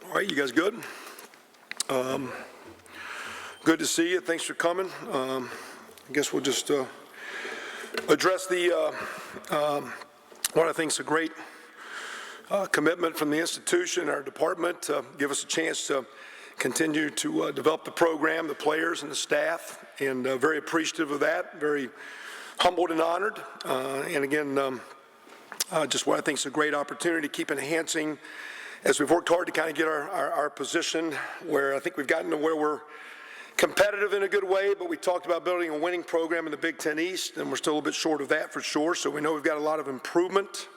All right, you guys good? Good to see you. Thanks for coming. I guess we'll just address the one I think is a great commitment from the institution, our department, to give us a chance to continue to develop the program, the players, and the staff, and very appreciative of that, very humbled and honored. And again, just what I think is a great opportunity to keep enhancing as we've worked hard to kind of get our position where I think we've gotten to where we're competitive in a good way, but we talked about building a winning program in the Big Ten East, and we're still a little bit short of that for sure, so we know we've got a lot of improvement,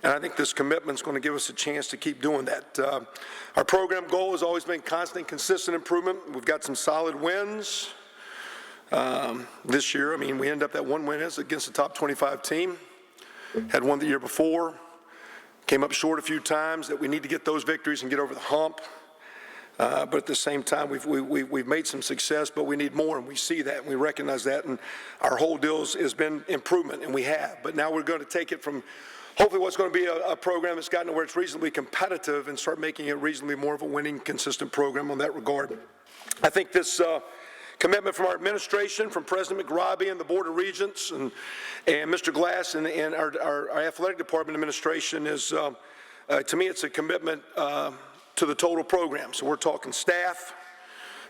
and I think this commitment is going to give us a chance to keep doing that. Our program goal has always been constant, consistent improvement. We've got some solid wins. This year, I mean, we end up that one win is against the top 25 team. Had one the year before. Came up short a few times that we need to get those victories and get over the hump. But at the same time, we've made some success, but we need more, and we see that, and we recognize that, and our whole deal has been improvement, and we have. But now we're going to take it from hopefully what's going to be a program that's gotten to where it's reasonably competitive and start making it reasonably more of a winning, consistent program on that regard. I think this commitment from our administration, from President McRobbie and the Board of Regents and Mr. Glass and our athletic department administration is, to me, it's a commitment to the total program. So we're talking staff,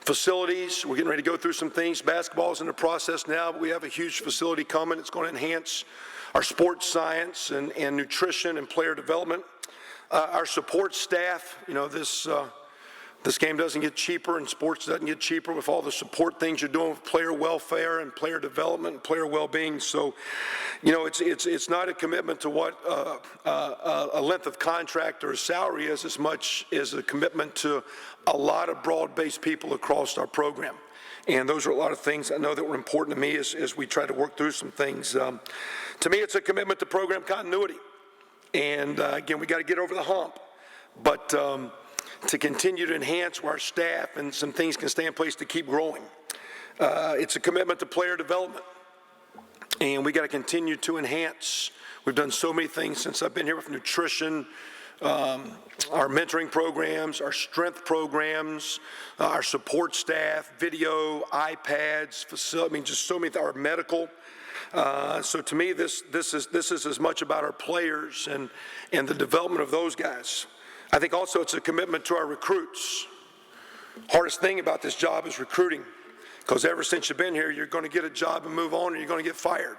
facilities. We're getting ready to go through some things. Basketball's in the process now, but we have a huge facility coming. It's going to enhance our sports science and nutrition and player development. Our support staff, you know, this game doesn't get cheaper and sports doesn't get cheaper with all the support things you're doing with player welfare and player development and player well-being. So, you know, it's not a commitment to what a length of contract or a salary is as much as a commitment to a lot of broad-based people across our program. And those are a lot of things I know that were important to me as we try to work through some things. To me, it's a commitment to program continuity. And again, we got to get over the hump. But to continue to enhance where our staff and some things can stay in place to keep growing. It's a commitment to player development, and we got to continue to enhance. We've done so many things since I've been here with nutrition, our mentoring programs, our strength programs, our support staff, video, iPads, facility, I mean, just so many, our medical. So to me, this is as much about our players and the development of those guys. I think also it's a commitment to our recruits. Hardest thing about this job is recruiting, because ever since you've been here, you're going to get a job and move on, or you're going to get fired.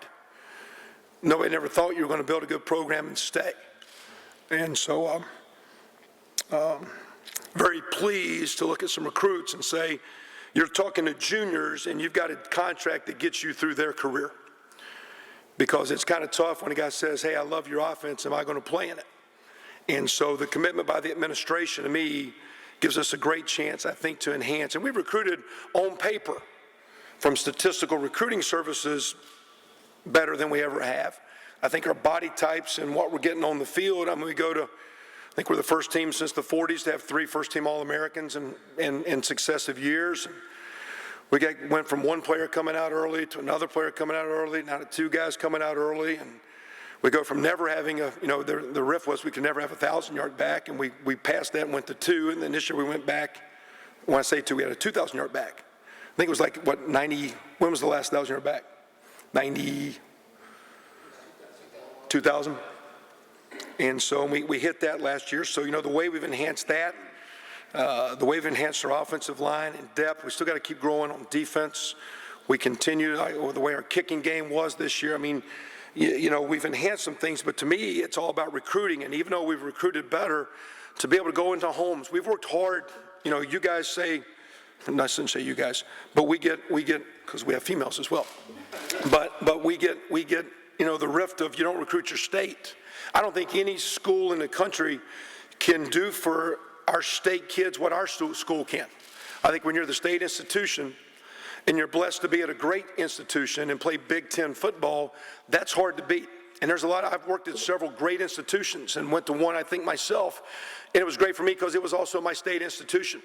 Nobody never thought you were going to build a good program and stay. And so I'm very pleased to look at some recruits and say, you're talking to juniors and you've got a contract that gets you through their career. Because it's kind of tough when a guy says, hey, I love your offense, am I going to play in it? And so the commitment by the administration to me gives us a great chance, I think, to enhance. And we've recruited on paper from statistical recruiting services better than we ever have. I think our body types and what we're getting on the field, I mean, I think we're the first team since the 40s to have 3 first-team All-Americans in successive years. We went from one player coming out early to another player coming out early, now to 2 guys coming out early. And we go from never having the riff was we could never have a 1,000-yard back, and we passed that and went to 2, and then this year we went back. When I say 2, we had a 2,000-yard back. I think it was like, what, 90, when was the last 1,000-yard back? 90, 2,000? And so we hit that last year. So, you know, the way we've enhanced that, the way we've enhanced our offensive line in depth, we still got to keep growing on defense. We continue, the way our kicking game was this year, I mean, you know, we've enhanced some things, but to me, it's all about recruiting. And even though we've recruited better, to be able to go into homes, we've worked hard. You know, you guys say, I shouldn't say you guys, but we get, because we have females as well. But we get, you know, the rift of you don't recruit your state. I don't think any school in the country can do for our state kids what our school can. I think when you're the state institution, and you're blessed to be at a great institution and play Big Ten football, that's hard to beat. And there's a lot, I've worked at several great institutions and went to one, I think, myself, and it was great for me because it was also my state institution.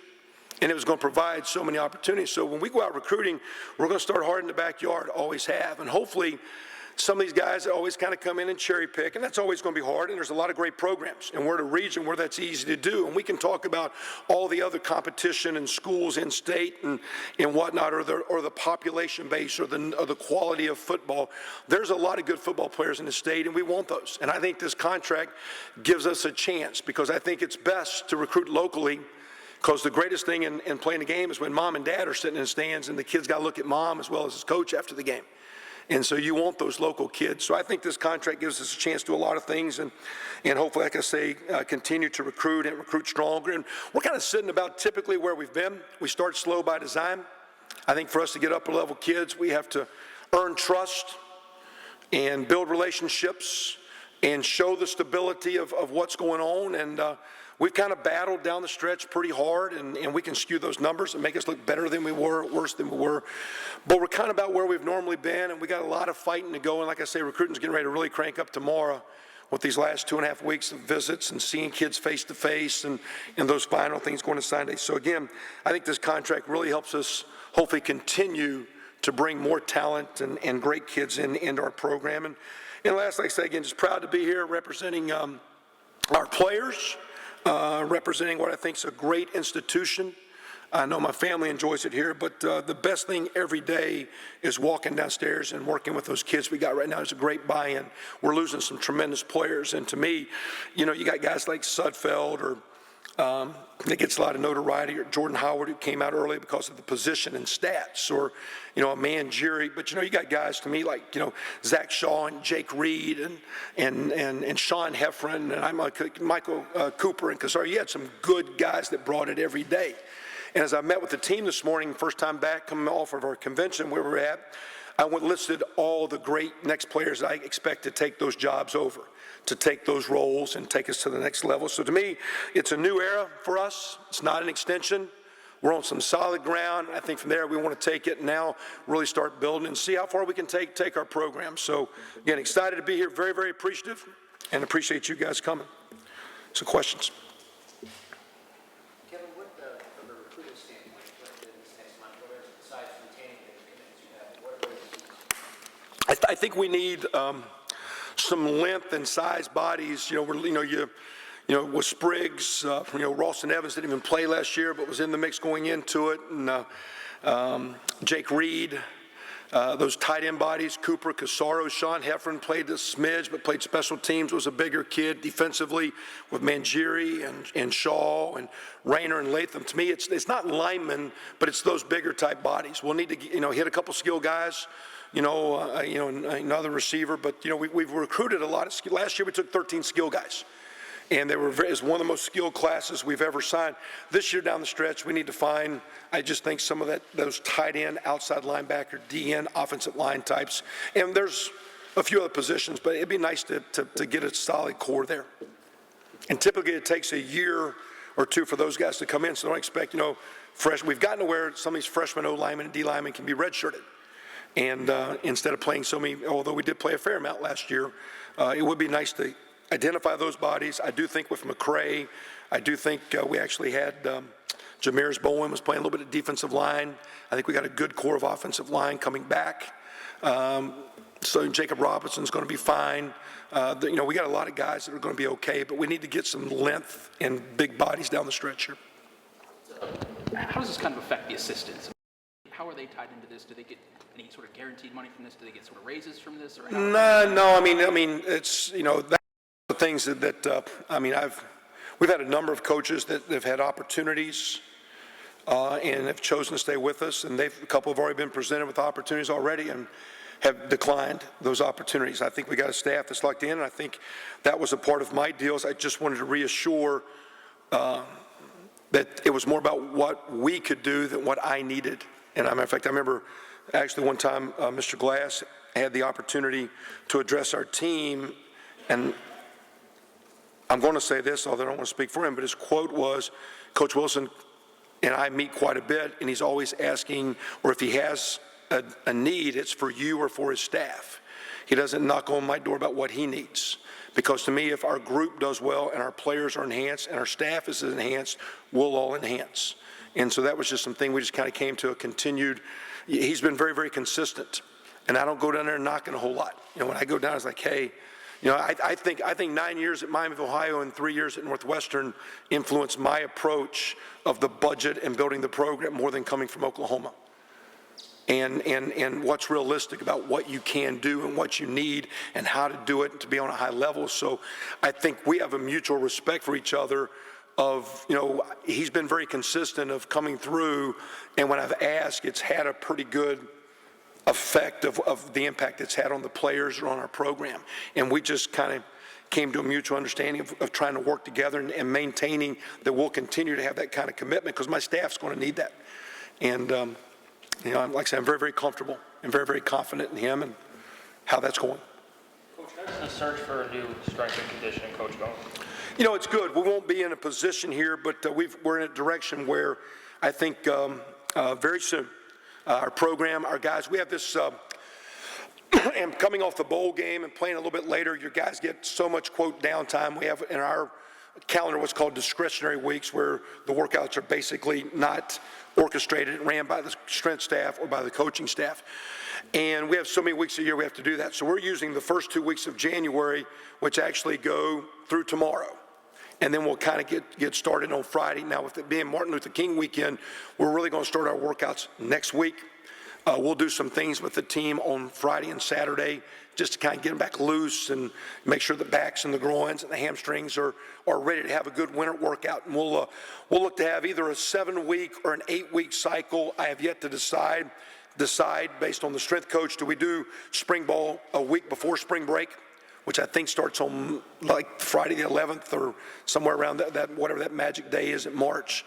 And it was going to provide so many opportunities. So when we go out recruiting, we're going to start hard in the backyard, always have. And hopefully some of these guys always kind of come in and cherry pick, and that's always going to be hard, and there's a lot of great programs, and we're at a region where that's easy to do, and we can talk about all the other competition and schools in state and whatnot, or the population base, or the quality of football. There's a lot of good football players in the state, and we want those, and I think this contract gives us a chance, because I think it's best to recruit locally, because the greatest thing in playing the game is when mom and dad are sitting in the stands and the kid's got to look at mom as well as his coach after the game. And so you want those local kids. So I think this contract gives us a chance to do a lot of things, and hopefully, like I say, continue to recruit and recruit stronger. And we're kind of sitting about typically where we've been. We start slow by design. I think for us to get upper level kids, we have to earn trust and build relationships and show the stability of what's going on. And we've kind of battled down the stretch pretty hard, and we can skew those numbers and make us look better than we were, worse than we were. But we're kind of about where we've normally been, and we got a lot of fighting to go. And like I say, recruiting's getting ready to really crank up tomorrow with these last 2.5 weeks of visits and seeing kids face to face and those final things going to sign day. So again, I think this contract really helps us hopefully continue to bring more talent and great kids into our program. And last, like I say, again, just proud to be here representing our players, representing what I think is a great institution. I know my family enjoys it here, but the best thing every day is walking downstairs and working with those kids we got right now. There's a great buy-in. We're losing some tremendous players, and to me, you know, you got guys like Sudfeld or that gets a lot of notoriety, or Jordan Howard, who came out early because of the position and stats, or, you know, a Mangieri. But, you know, you got guys to me like, you know, Zach Shaw and Jake Reed and Sean Heffron, and Michael Cooper and Cassar. You had some good guys that brought it every day. And as I met with the team this morning, first time back, coming off of our convention where we're at, I went listed all the great next players I expect to take those jobs over, to take those roles and take us to the next level. So to me, it's a new era for us. It's not an extension. We're on some solid ground. I think from there we want to take it and now really start building and see how far we can take our program. So again, excited to be here, very, very appreciative, and appreciate you guys coming. So questions? Kevin, from a recruiting standpoint, what this next month, what are, besides retaining the commitments you have, what are those? I think we need some length and size bodies. You know, with Spriggs, you know, Ralston Evans didn't even play last year, but was in the mix going into it, and Jake Reed, those tight end bodies, Cooper, Cassaro, Sean Heffron played a smidge, but played special teams, was a bigger kid defensively with Mangieri and Shaw and Rayner and Latham. To me, it's not linemen, but it's those bigger type bodies. We'll need to, you know, hit a couple skill guys. You know, another receiver, but you know, we've recruited a lot of skill. Last year we took 13 skill guys, and they were it's one of the most skilled classes we've ever signed. This year down the stretch, we need to find, I just think, some of those tight end, outside linebacker, DN, offensive line types, and there's a few other positions, but it'd be nice to get a solid core there. And typically it takes a year or two for those guys to come in, so don't expect, you know, fresh. We've gotten to where some of these freshmen O linemen and D linemen can be redshirted. And instead of playing so many, although we did play a fair amount last year, it would be nice to identify those bodies. I do think with McCray, I do think we actually had Jameers Bowen was playing a little bit of defensive line. I think we got a good core of offensive line coming back. So Jacob Robinson's going to be fine. You know, we got a lot of guys that are going to be okay, but we need to get some length and big bodies down the stretch here. How does this kind of affect the assistants? How are they tied into this? Do they get any sort of guaranteed money from this? Do they get sort of raises from this? Or No. I mean, it's, you know, that's the things that I mean, we've had a number of coaches that have had opportunities and have chosen to stay with us, and a couple have already been presented with opportunities already and have declined those opportunities. I think we got a staff that's locked in, and I think that was a part of my deals. I just wanted to reassure that it was more about what we could do than what I needed. And as a matter of fact, I remember actually one time Mr. Glass had the opportunity to address our team, and I'm going to say this, although I don't want to speak for him, but his quote was, Coach Wilson and I meet quite a bit, and he's always asking, or if he has a need, it's for you or for his staff. He doesn't knock on my door about what he needs. Because to me, if our group does well and our players are enhanced and our staff is enhanced, we'll all enhance. And so that was just something we just kind of came to a continued. He's been very, very consistent and I don't go down there knocking a whole lot. When I go down, it's like, hey, I think 9 years at Miami of Ohio and 3 years at Northwestern influenced my approach of the budget and building the program more than coming from Oklahoma. And what's realistic about what you can do and what you need and how to do it and to be on a high level. So I think we have a mutual respect for each other of, he's been very consistent of coming through, and when I've asked, it's had a pretty good effect of the impact it's had on the players or on our program. And we just kind of came to a mutual understanding of trying to work together and maintaining that we'll continue to have that kind of commitment, because my staff's going to need that. And, like I said, I'm very, very comfortable and very, very confident in him and how that's going. Coach, how's the search for a new strength and conditioning coach going? It's good. We won't be in a position here, but we're in a direction where I think very soon, our program, our guys, we have this, and coming off the bowl game and playing a little bit later, your guys get so much, quote, downtime. We have in our calendar what's called discretionary weeks, where the workouts are basically not orchestrated and ran by the strength staff or by the coaching staff. And we have so many weeks a year we have to do that. So we're using the first 2 weeks of January, which actually go through tomorrow. And then we'll kind of get started on Friday. Now, with it being Martin Luther King weekend, we're really going to start our workouts next week. We'll do some things with the team on Friday and Saturday just to kind of get them back loose and make sure the backs and the groins and the hamstrings are ready to have a good winter workout. And we'll look to have either a 7-week or an 8-week cycle. I have yet to decide based on the strength coach. Do we do spring ball a week before spring break, which I think starts on like Friday the 11th or somewhere around that whatever that magic day is in March.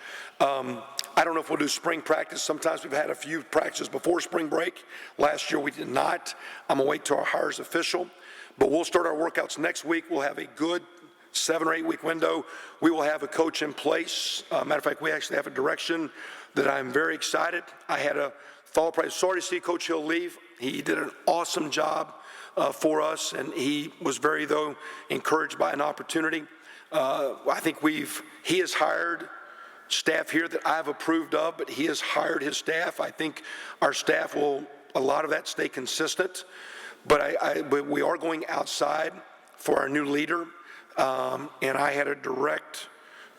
I don't know if we'll do spring practice. Sometimes we've had a few practices before spring break. Last year we did not. I'm gonna wait till our hire's official, but we'll start our workouts next week. We'll have a good 7 or 8 week window. We will have a coach in place. Matter of fact, we actually have a direction that I'm very excited. I had a thought process. Sorry to see Coach Hill leave. He did an awesome job for us, and he was very, though, encouraged by an opportunity. I think he has hired staff here that I've approved of, but he has hired his staff. I think our staff will, a lot of that, stay consistent, but we are going outside for our new leader, and I had a direct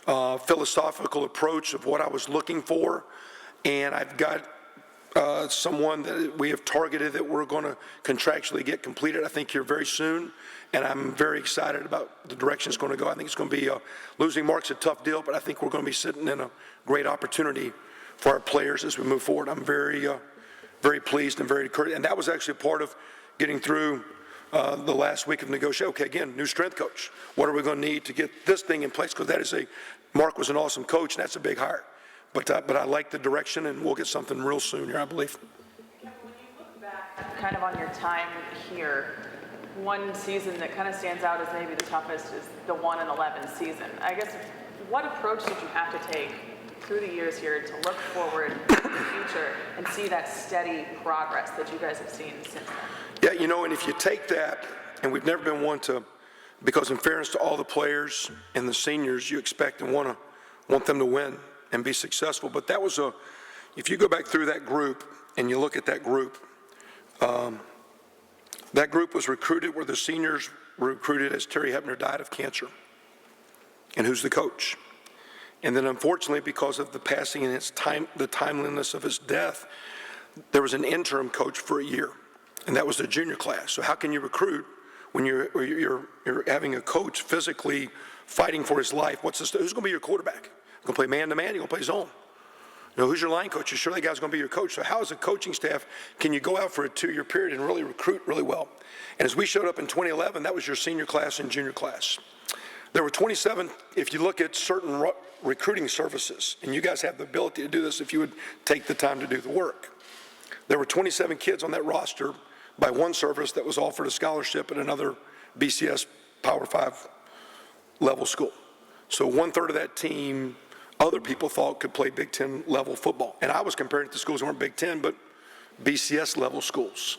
philosophical approach of what I was looking for, and I've got someone that we have targeted that we're going to contractually get completed, I think, here very soon. And I'm very excited about the direction it's going to go. I think it's going to be losing Mark's a tough deal, but I think we're going to be sitting in a great opportunity for our players as we move forward. I'm very, very pleased and very encouraged. And that was actually a part of getting through the last week of negotiation. Okay, again, new strength coach. What are we going to need to get this thing in place? Because Mark was an awesome coach, and that's a big hire. But I like the direction, and we'll get something real soon here, I believe. When you look back kind of on your time here, one season that kind of stands out as maybe the toughest is the 1-11 season. I guess, what approach did you have to take through the years here to look forward to the future and see that steady progress that you guys have seen since then? Yeah, and if you take that, and we've never been one to, because in fairness to all the players and the seniors, you expect and want them to win and be successful. But that was if you go back through that group and you look at that group was recruited where the seniors were recruited as Terry Hebner died of cancer. And who's the coach? And then unfortunately, because of the passing and the timeliness of his death, there was an interim coach for a year, and that was the junior class. So how can you recruit when you're having a coach physically fighting for his life? Who's going to be your quarterback? You're going to play man-to-man, you're going to play zone. Who's your line coach? You're sure that guy's going to be your coach. So how, as a coaching staff, can you go out for a 2-year period and really recruit really well? And as we showed up in 2011, that was your senior class and junior class. There were 27, if you look at certain recruiting services, and you guys have the ability to do this if you would take the time to do the work. There were 27 kids on that roster by one service that was offered a scholarship at another BCS Power 5 level school. So 1/3 of that team, other people thought could play Big Ten level football. And I was comparing it to schools that weren't Big Ten, but BCS level schools.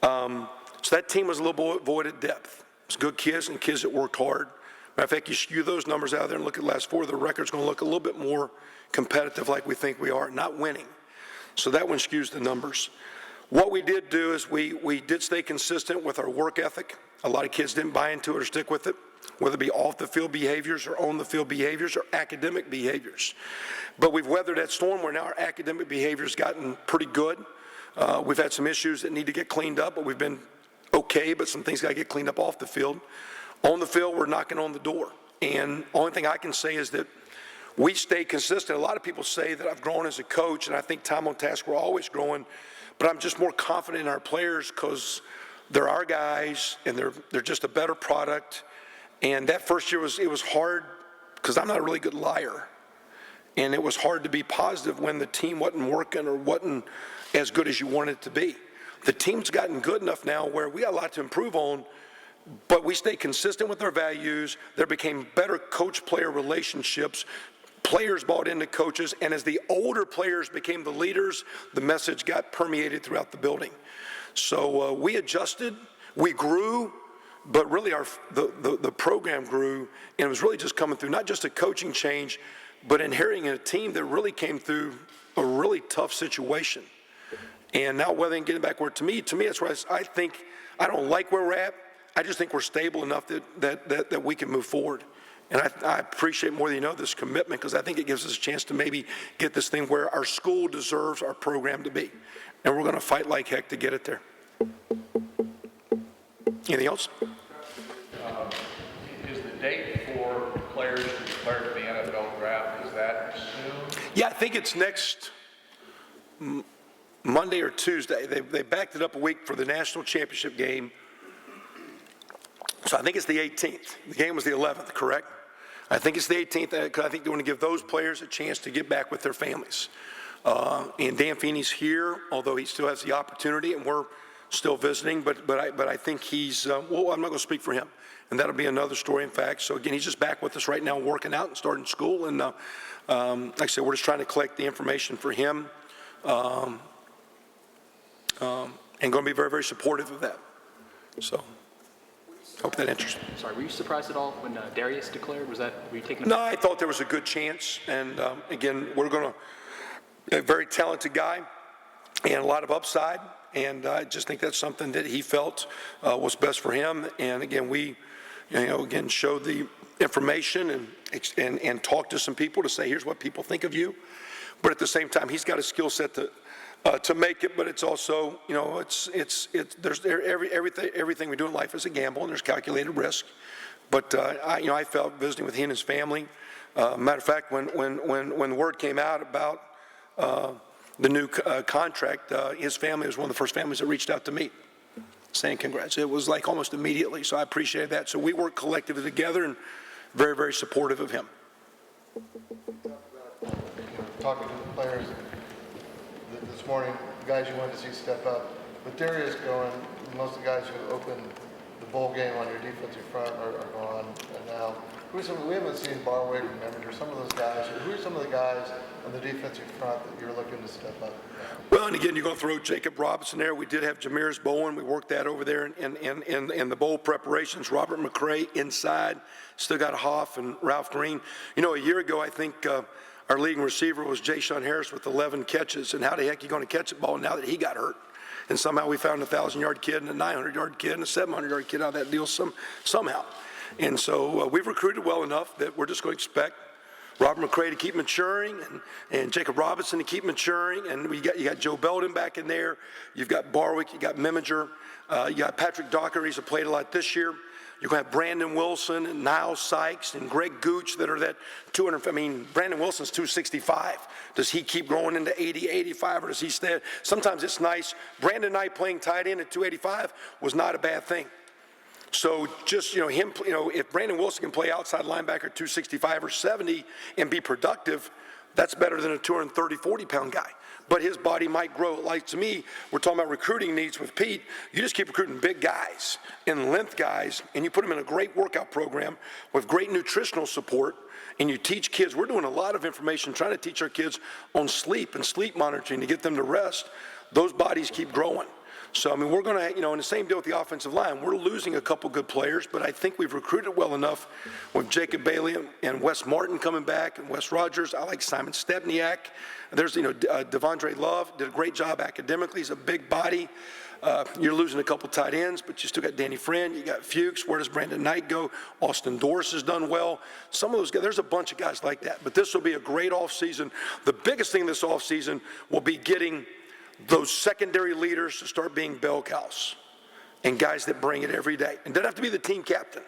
So that team was a little void of depth. It's good kids and kids that worked hard. Matter of fact, you skew those numbers out there and look at the last 4, the record's going to look a little bit more competitive like we think we are, not winning. So that one skews the numbers. What we did do is we did stay consistent with our work ethic. A lot of kids didn't buy into it or stick with it, whether it be off the field behaviors or on the field behaviors or academic behaviors. But we've weathered that storm where now our academic behavior's gotten pretty good. We've had some issues that need to get cleaned up, but we've been okay, but some things got to get cleaned up off the field. On the field, we're knocking on the door. And the only thing I can say is that we stay consistent. A lot of people say that I've grown as a coach, and I think time on task, we're always growing. But I'm just more confident in our players because they're our guys, and they're just a better product. And that first year it was hard because I'm not a really good liar. And it was hard to be positive when the team wasn't working or wasn't as good as you wanted it to be. The team's gotten good enough now where we got a lot to improve on, but we stay consistent with our values. There became better coach-player relationships. Players bought into coaches, and as the older players became the leaders, the message got permeated throughout the building. So we adjusted, we grew, but really the program grew, and it was really just coming through not just a coaching change, but inheriting a team that really came through a really tough situation. And now weathering, getting back where, to me, that's where I think, I don't like where we're at. I just think we're stable enough that we can move forward. And I appreciate more than you know this commitment because I think it gives us a chance to maybe get this thing where our school deserves our program to be. And we're going to fight like heck to get it there. Anything else? Is the date for players to declare for the NFL draft, is that soon? Yeah, I think it's next Monday or Tuesday. They backed it up a week for the national championship game. So I think it's the 18th. The game was the 11th, correct? I think it's the 18th because I think they want to give those players a chance to get back with their families. And Dan Feeney's here, although he still has the opportunity, and we're still visiting. But I think he's. Well, I'm not going to speak for him, and that'll be another story. In fact, so again, he's just back with us right now, working out and starting school. And like I said, we're just trying to collect the information for him, and going to be very, very supportive of that. So. Hope that interests. Sorry, were you surprised at all when Darius declared? Were you taking? No, I thought there was a good chance. And again, we're going to, a very talented guy and a lot of upside. And I just think that's something that he felt was best for him. And again, we, again, showed the information and talked to some people to say, here's what people think of you. But at the same time, he's got a skill set to make it, but it's also, there's everything we do in life is a gamble, and there's calculated risk. But I felt visiting with he and his family. Matter of fact, when the word came out about the new contract, his family was one of the first families that reached out to me, saying congrats. It was like almost immediately, so I appreciated that. So we work collectively together, and very, very supportive of him. Talking to the players this morning, the guys you wanted to see step up. With Darius going, most of the guys who opened the bowl game on your defensive front are gone. And now, we haven't seen Barwick and Meminger, some of those guys. Who are some of the guys on the defensive front that you're looking to step up? Well, and again, you're going to throw Jacob Robinson there. We did have Jameers Bowen. We worked that over there in the bowl preparations. Robert McCray inside. Still got Hoff and Ralph Green. A year ago, I think our leading receiver was Ja'Shawn Harris with 11 catches. And how the heck are you going to catch the ball now that he got hurt? And somehow we found a 1,000-yard kid and a 900-yard kid and a 700-yard kid out of that deal somehow. And so we've recruited well enough that we're just going to expect Robert McCray to keep maturing and Jacob Robinson to keep maturing. And you got Joe Belden back in there. You've got Barwick. You got Meminger. You got Patrick Dockery's have played a lot this year. You're going to have Brandon Wilson and Niles Sykes and Greg Gooch that are that 200. Brandon Wilson's 265. Does he keep growing into 80, 85, or does he stay? Sometimes it's nice. Brandon Knight playing tight end at 285 was not a bad thing. So just, him, if Brandon Wilson can play outside linebacker 265 or 70 and be productive, that's better than a 230, 40-pound guy. But his body might grow. Like, to me, we're talking about recruiting needs with Pete. You just keep recruiting big guys and length guys, and you put them in a great workout program with great nutritional support, and you teach kids. We're doing a lot of information trying to teach our kids on sleep and sleep monitoring to get them to rest. Those bodies keep growing. So, I mean, we're going to, and the same deal with the offensive line. We're losing a couple good players, but I think we've recruited well enough with Jacob Bailey and Wes Martin coming back and Wes Rogers. I like Simon Stepniak. There's, Devondre Love did a great job academically. He's a big body. You're losing a couple tight ends, but you still got Danny Friend. You got Fuchs. Where does Brandon Knight go? Austin Doris has done well. Some of those guys, there's a bunch of guys like that. But this will be a great offseason. The biggest thing this offseason will be getting those secondary leaders to start being bell cows and guys that bring it every day. And doesn't have to be the team captain,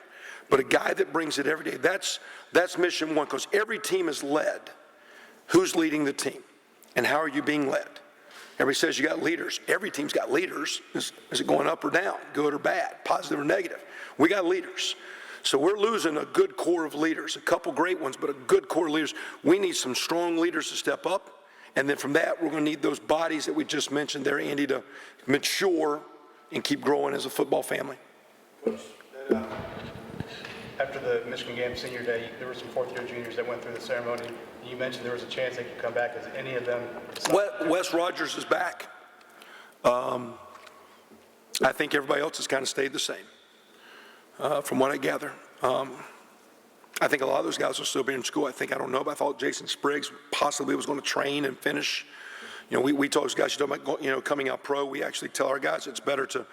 but a guy that brings it every day. That's mission one, because every team is led. Who's leading the team? And how are you being led? Everybody says you got leaders. Every team's got leaders. Is it going up or down, good or bad, positive or negative? We got leaders. So we're losing a good core of leaders, a couple great ones, but a good core of leaders. We need some strong leaders to step up. And then from that, we're going to need those bodies that we just mentioned there, Andy, to mature and keep growing as a football family. After the Michigan game senior day, there were some fourth-year juniors that went through the ceremony. You mentioned there was a chance they could come back. Has any of them? Wes Rogers is back. I think everybody else has kind of stayed the same, from what I gather. I think a lot of those guys will still be in school. I don't know, but I thought Jason Spriggs possibly was going to train and finish. We told those guys, you talk about, coming out pro, we actually tell our guys it's better to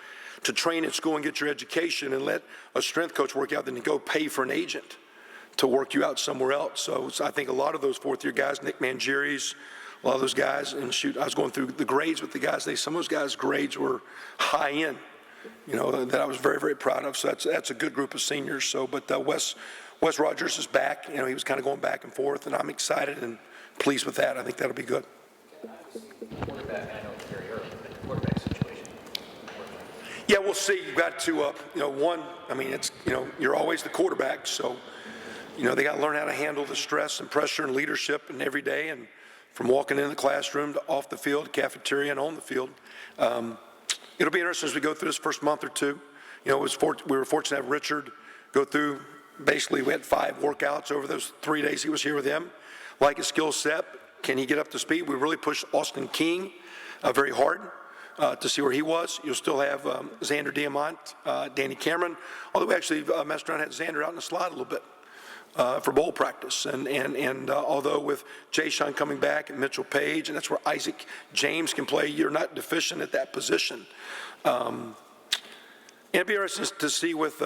train at school and get your education and let a strength coach work out than to go pay for an agent to work you out somewhere else. So I think a lot of those fourth-year guys, Nick Mangieri's, a lot of those guys, and shoot, I was going through the grades with the guys. Some of those guys' grades were high end, that I was very, very proud of. So that's a good group of seniors. So, but Wes Rogers is back. He was kind of going back and forth, and I'm excited and pleased with that. I think that'll be good. Quarterback, I know it's very early, but the quarterback situation. Yeah, we'll see. You've got to, it's, you're always the quarterback, so, they got to learn how to handle the stress and pressure and leadership and every day, and from walking in the classroom to off the field, cafeteria, and on the field. It'll be interesting as we go through this first month or two. We were fortunate to have Richard go through. Basically, we had 5 workouts over those 3 days he was here with him. Like his skill set, can he get up to speed? We really pushed Austin King very hard to see where he was. You'll still have Xander Diamont, Danny Cameron, although we actually messed around and had Xander out in the slot a little bit for bowl practice. And although with Jay Sean coming back and Mitchell Page, and that's where Isaac James can play, you're not deficient at that position. And it'd be interesting to see with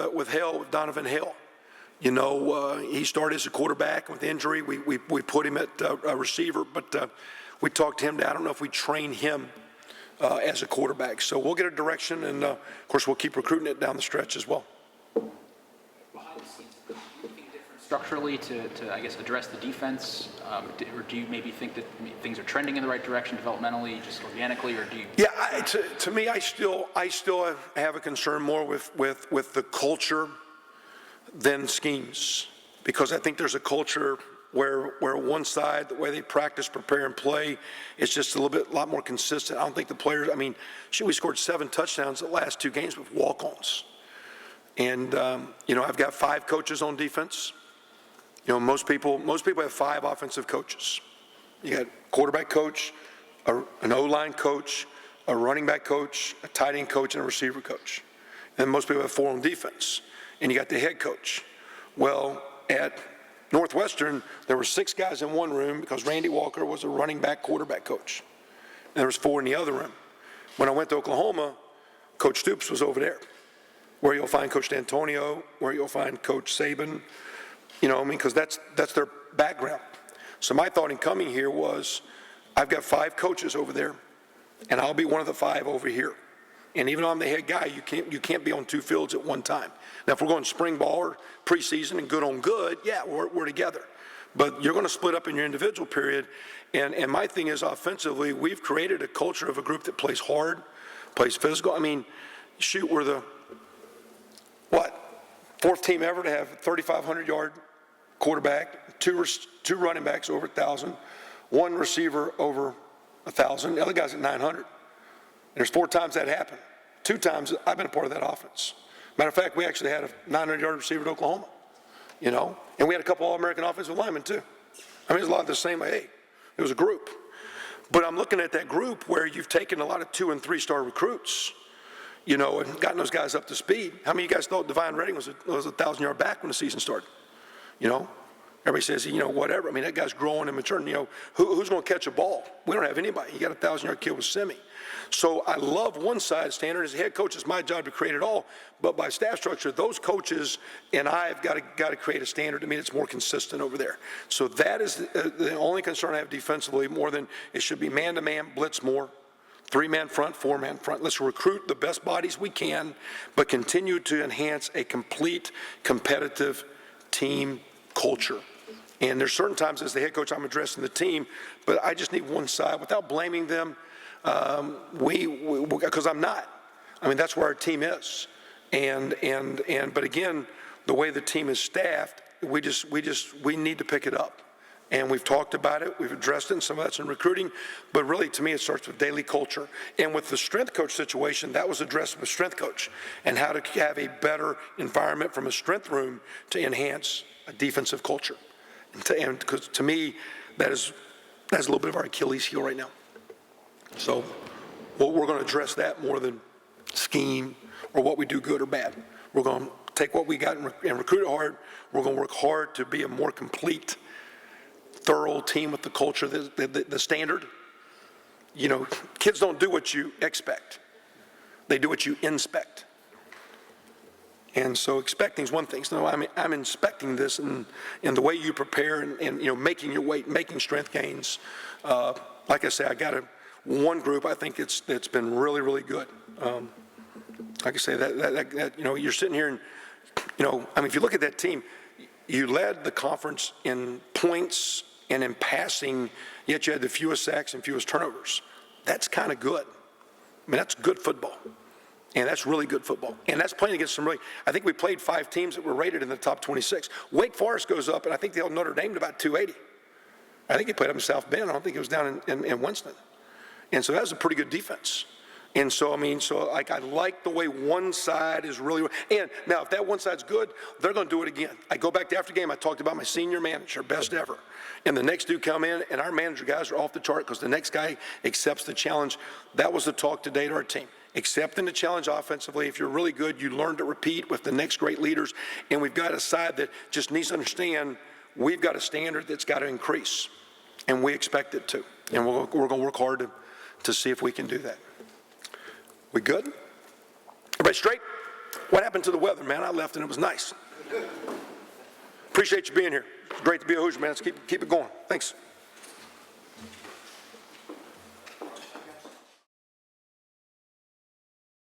Donovan Hale. He started as a quarterback with injury. We put him at a receiver, but we talked to him. I don't know if we train him as a quarterback. So we'll get a direction, and of course we'll keep recruiting it down the stretch as well. Behind the scenes, anything different structurally to I guess, address the defense? Or do you maybe think that things are trending in the right direction developmentally, just organically, or do you? Yeah, to me, I still have a concern more with the culture than schemes, because I think there's a culture where one side, the way they practice, prepare, and play, is just a lot more consistent. I don't think the players, we scored 7 touchdowns the last 2 games with walk-ons. And, I've got 5 coaches on defense. Most people have 5 offensive coaches. You got quarterback coach, an O-line coach, a running back coach, a tight end coach, and a receiver coach. And most people have 4 on defense. And you got the head coach. Well, at Northwestern, there were 6 guys in one room because Randy Walker was a running back quarterback coach. And there was 4 in the other room. When I went to Oklahoma, Coach Stoops was over there, where you'll find Coach D'Antonio, where you'll find Coach Saban, because that's their background. So my thought in coming here was, I've got 5 coaches over there, and I'll be one of the 5 over here. And even though I'm the head guy, you can't be on 2 fields at one time. Now, if we're going spring ball or preseason and good on good, yeah, we're together. But you're going to split up in your individual period. And my thing is, offensively, we've created a culture of a group that plays hard, plays physical. We're the, 4th team ever to have a 3,500-yard quarterback, 2 running backs over 1,000, 1 receiver over 1,000, the other guy's at 900. There's 4 times that happened. 2 times I've been a part of that offense. Matter of fact, we actually had a 900-yard receiver at Oklahoma, and we had a couple All-American offensive linemen too. It's a lot of the same. Hey, it was a group. But I'm looking at that group where you've taken a lot of 2- and 3-star recruits you know, and gotten those guys up to speed. How many of you guys thought Divine Redding was a 1,000-yard back when the season started? You know, everybody says, you know, whatever. I mean, that guy's growing and maturing. You know, who's going to catch a ball? We don't have anybody. You got a 1,000-yard kid with Simi. So I love one side standard. As a head coach, it's my job to create it all. But by staff structure, those coaches and I have got to create a standard. I mean, it's more consistent over there. So that is the only concern I have defensively, more than it should be man-to-man, blitz more, 3-man front, 4-man front. Let's recruit the best bodies we can, but continue to enhance a complete competitive team culture. And there's certain times as the head coach I'm addressing the team, but I just need one side without blaming them. Because I'm not. I mean, that's where our team is. But again, the way the team is staffed, we need to pick it up. And we've talked about it, we've addressed it, and some of that's in recruiting, but really, to me, it starts with daily culture. And with the strength coach situation, that was addressed with strength coach, and how to have a better environment from a strength room to enhance a defensive culture. And because to me, that's a little bit of our Achilles heel right now. So we're going to address that more than scheme or what we do good or bad. We're going to take what we got and recruit it hard. We're going to work hard to be a more complete, thorough team with the culture, the standard. You know, kids don't do what you expect. They do what you inspect. And so expecting is one thing. So I'm inspecting this and the way you prepare and you know, making your weight, making strength gains. Like I say, I got one group, I think it's been really, really good. Like I say, that you know, you're sitting here and, you know, I mean, if you look at that team, you led the conference in points and in passing, yet you had the fewest sacks and fewest turnovers. That's kind of good. I mean, that's good football. And that's really good football. And that's playing against some really, I think we played 5 teams that were rated in the top 26. Wake Forest goes up, and I think they held Notre Dame to about 280. I think he played up in South Bend. I don't think it was down in Winston. And so that was a pretty good defense. And so, I mean, I like the way one side is really, and now if that one side's good, they're going to do it again. I go back to after the game, I talked about my senior manager, best ever. And the next dude come in, and our manager guys are off the chart because the next guy accepts the challenge. That was the talk today to our team. Accepting the challenge offensively. If you're really good, you learn to repeat with the next great leaders. And we've got a side that just needs to understand we've got a standard that's got to increase. And we expect it to. And we're going to work hard to see if we can do that. We good? Everybody straight? What happened to the weather, man? I left and it was nice. Appreciate you being here. It's great to be a Hoosier, man. Let's keep it going. Thanks.